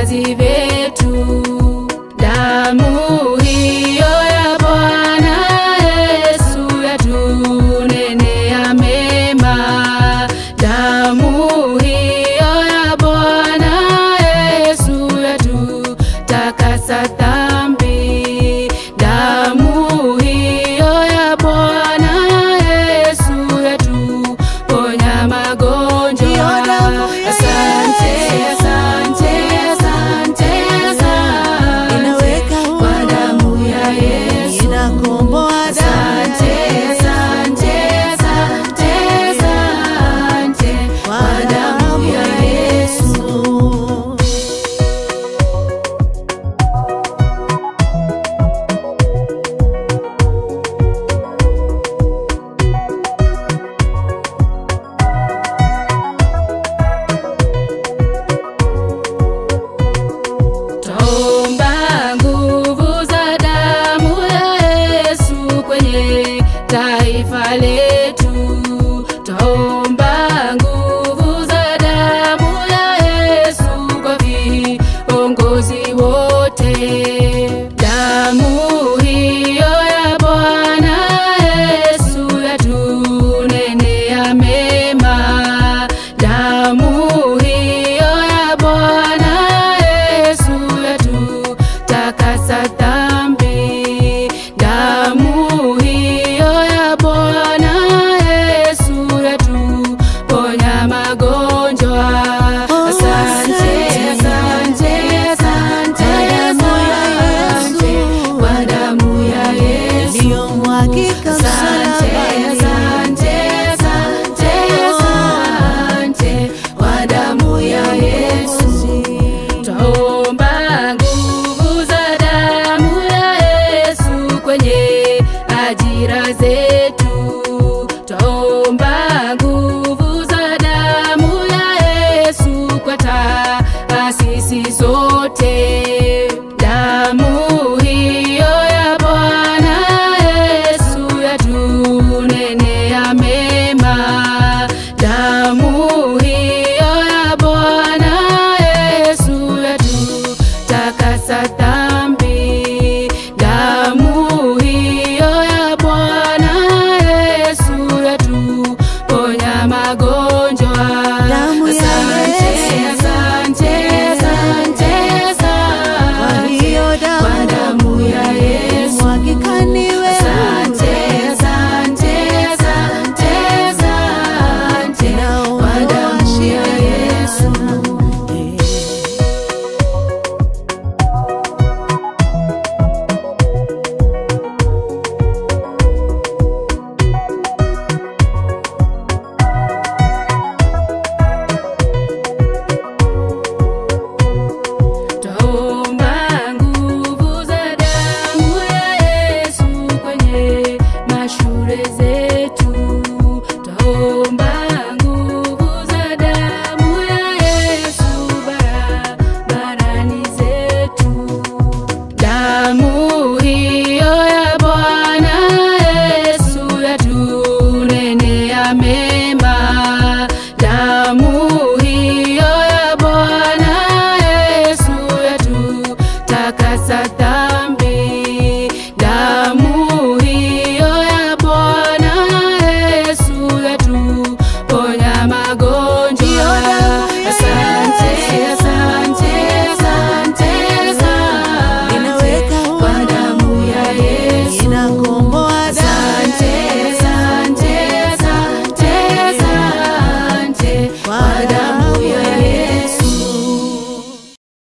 vizazi vyetu. Damu hiyo ya Bwana Yesu yatunenea mema. Damu hiyo ya Bwana Yesu yatutakasa dhambi. Damu hiyo ya Bwana Yesu yatuponya magonjwa. Asante, asante, asante sana. Inaweka huru kwa damu ya Yesu. Inakomboa Asante, asante, asante, asante kwa damu ya Yesu. Twaomba nguvu za damu ya Yesu kwenye taifa letu. Twaomba nguvu za damu ya Yesu kwa viongozi wote. Damu hiyo ya Bwana Yesu yatunenea mema. Damu hiyo ya Bwana Yesu yatutakasa dhambi. Damu hiyo ya Bwana Yesu yatuponya magonjwa. Asante, asante, asante, asante kwa damu ya Yesu. iliyomwagika Asante, asante, asante, asante kwa damu ya Yesu. Twaomba nguvu za damu ya Yesu kwenye ajira zetu. Twaomba nguvu za damu ya Yesu kwa taasisi zote.